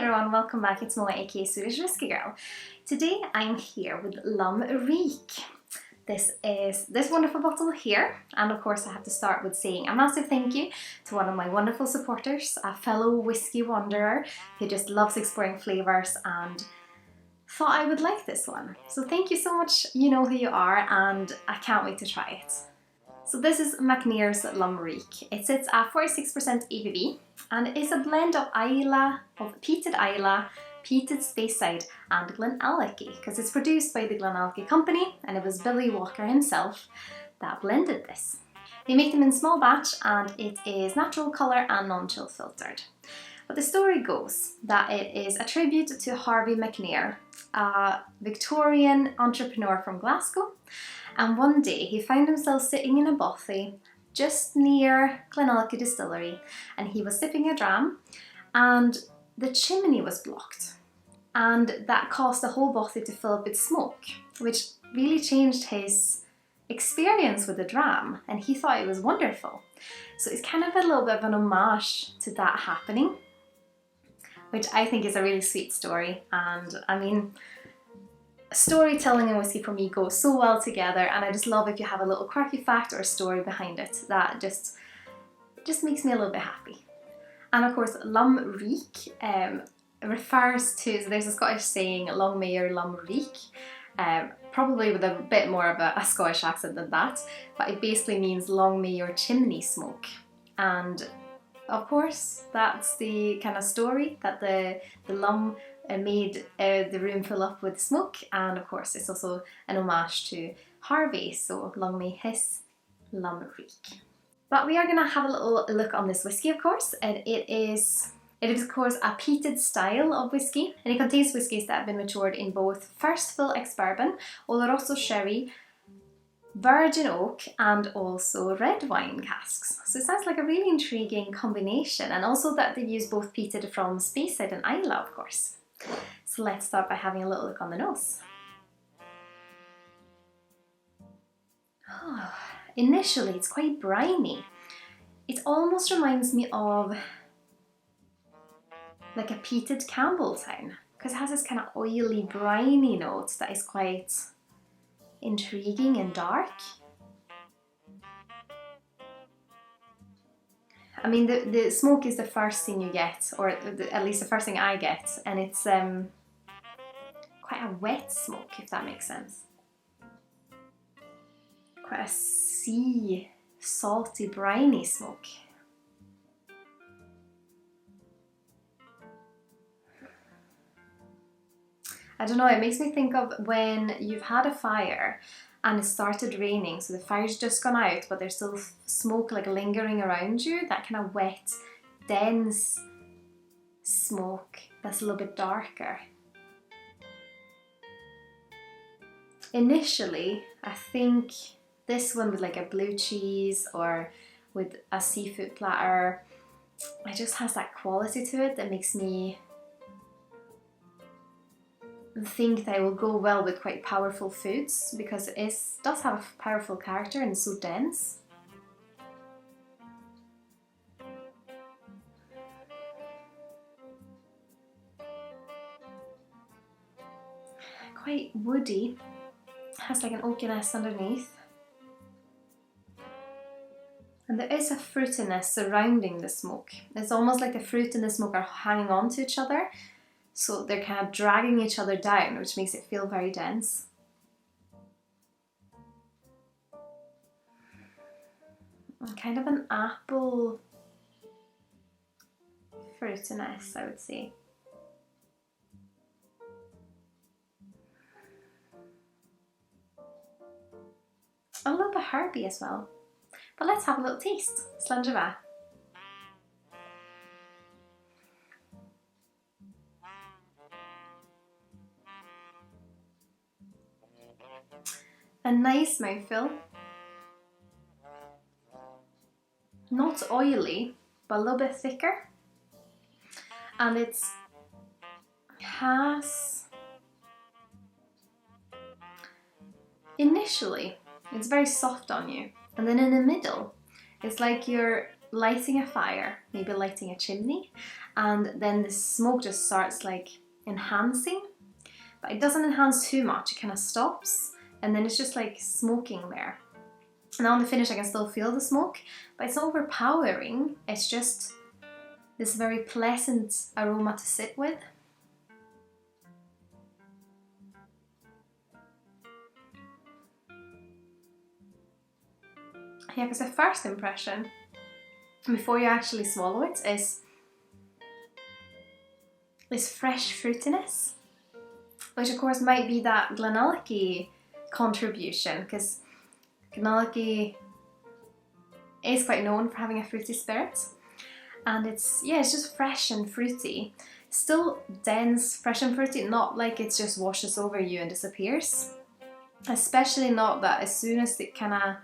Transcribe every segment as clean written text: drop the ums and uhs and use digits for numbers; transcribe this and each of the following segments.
everyone, welcome back. It's Moa, aka Swedish Whiskey Girl. Today I'm here with Lum Reek. This is this wonderful bottle here, and of course I have to start with saying a massive thank you to one of my wonderful supporters, a fellow whiskey wanderer who just loves exploring flavours and thought I would like this one. So thank you so much, you know who you are, and I can't wait to try it. So this is McNair's Lum Reek. It sits at 46% ABV and is a blend of Peated Islay, Peated Speyside and Glenallachie, because it's produced by the Glenallachie company and it was Billy Walker himself that blended this. They make them in small batch and it is natural colour and non-chill filtered. But the story goes that it is a tribute to Harvey McNair, a Victorian entrepreneur from Glasgow, and one day he found himself sitting in a bothy just near Glenallachie distillery, and he was sipping a dram and the chimney was blocked, and that caused the whole bothy to fill up with smoke, which really changed his experience with the dram, and he thought it was wonderful. So it's kind of a little bit of an homage to that happening, which I think is a really sweet story. And I mean, storytelling and whiskey for me goes so well together, and I just love if you have a little quirky fact or a story behind it that just makes me a little bit happy. And of course, Lum Reek refers to, so there's a Scottish saying, long may your Lum Reek, probably with a bit more of a Scottish accent than that, but it basically means long may your chimney smoke. And of course, that's the kind of story that the lum made the room fill up with smoke, and of course it's also an homage to Harvey, so long may his Lum Reek. But we are going to have a little look on this whiskey, of course, and it is of course a peated style of whiskey, and it contains whiskies that have been matured in both first fill ex-bourbon, oloroso sherry, virgin oak and also red wine casks. So it sounds like a really intriguing combination, and also that they use both peated from Speyside and Islay, of course. So let's start by having a little look on the nose. Oh, initially it's quite briny. It almost reminds me of like a peated Campbelltown, because it has this kind of oily, briny note that is quite intriguing and dark. I mean, the smoke is the first thing you get, or at least the first thing I get, and it's quite a wet smoke, if that makes sense. Quite a sea, salty, briny smoke. I don't know, it makes me think of when you've had a fire and it started raining, so the fire's just gone out but there's still smoke like lingering around you, that kind of wet, dense smoke that's a little bit darker. Initially, I think this one with like a blue cheese or with a seafood platter, it just has that quality to it that makes me think that it will go well with quite powerful foods, because it does have a powerful character and it's so dense. Quite woody, has like an oakiness underneath. And there is a fruitiness surrounding the smoke. It's almost like the fruit and the smoke are hanging on to each other, so they're kind of dragging each other down, which makes it feel very dense. And kind of an apple fruitiness, I would say. A little bit herby as well. But let's have a little taste. Sláinte Skål. A nice mouthfeel. Not oily, but a little bit thicker. And it has, initially, it's very soft on you. And then in the middle, it's like you're lighting a fire, maybe lighting a chimney, and then the smoke just starts like enhancing, but it doesn't enhance too much, it kind of stops, and then it's just like smoking there. And on the finish I can still feel the smoke, but it's not overpowering, it's just this very pleasant aroma to sit with. Yeah, because the first impression, before you actually swallow it, is this fresh fruitiness, which of course might be that Glenallachie contribution, because Glenallachie is quite known for having a fruity spirit, and it's just fresh and fruity, still dense, fresh and fruity, not like it just washes over you and disappears, especially not that as soon as it kind of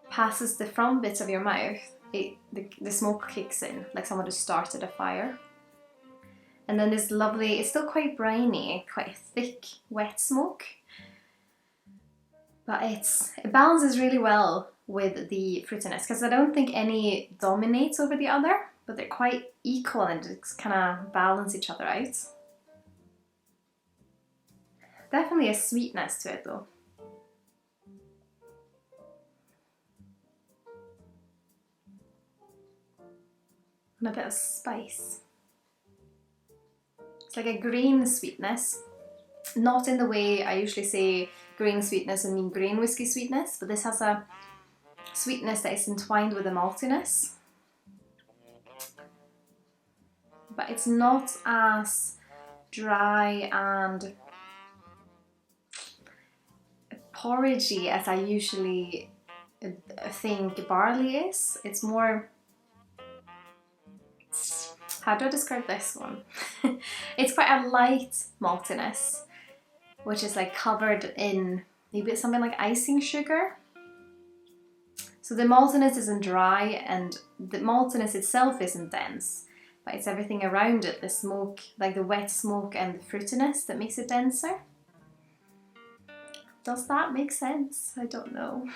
passes the front bits of your mouth, the smoke kicks in, like someone just started a fire. And then this lovely, it's still quite briny, quite thick, wet smoke, but it balances really well with the fruitiness, because I don't think any dominates over the other, but they're quite equal and just kind of balance each other out. Definitely a sweetness to it though. And a bit of spice. It's like a green sweetness, not in the way I usually say green sweetness and mean green whiskey sweetness, but this has a sweetness that is entwined with a maltiness. But it's not as dry and porridgey as I usually think barley is. It's more, how do I describe this one? It's quite a light maltiness, which is like covered in maybe something like icing sugar. So the maltiness isn't dry and the maltiness itself isn't dense, but it's everything around it, the smoke, like the wet smoke and the fruitiness that makes it denser. Does that make sense? I don't know.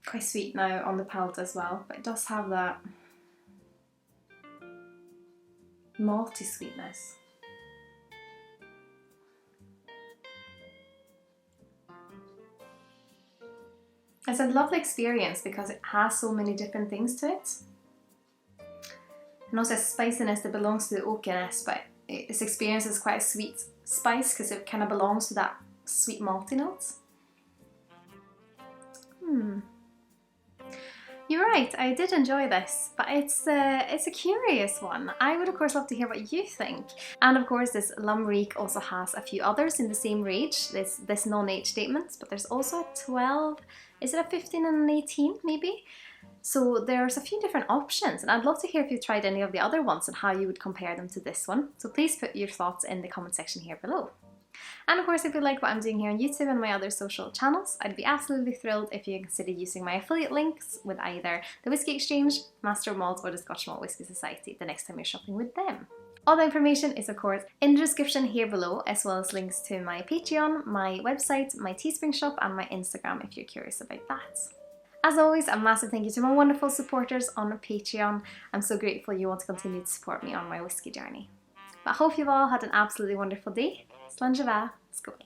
Quite sweet now on the palate as well, but it does have that malty sweetness. It's a lovely experience because it has so many different things to it. And also a spiciness that belongs to the oakiness, but this experience is quite a sweet spice because it kind of belongs to that sweet malty notes. You're right, I did enjoy this, but it's a curious one. I would of course love to hear what you think. And of course this Lum Reek also has a few others in the same range, this non-age statements, but there's also a 12, is it a 15 and an 18 maybe? So there's a few different options, and I'd love to hear if you've tried any of the other ones and how you would compare them to this one. So please put your thoughts in the comment section here below. And of course, if you like what I'm doing here on YouTube and my other social channels, I'd be absolutely thrilled if you consider using my affiliate links with either the Whisky Exchange, Master of Malt, or the Scotch Malt Whisky Society the next time you're shopping with them. All the information is of course in the description here below, as well as links to my Patreon, my website, my Teespring shop, and my Instagram if you're curious about that. As always, a massive thank you to my wonderful supporters on Patreon. I'm so grateful you want to continue to support me on my whisky journey. But I hope you've all had an absolutely wonderful day. Sláinte Skål.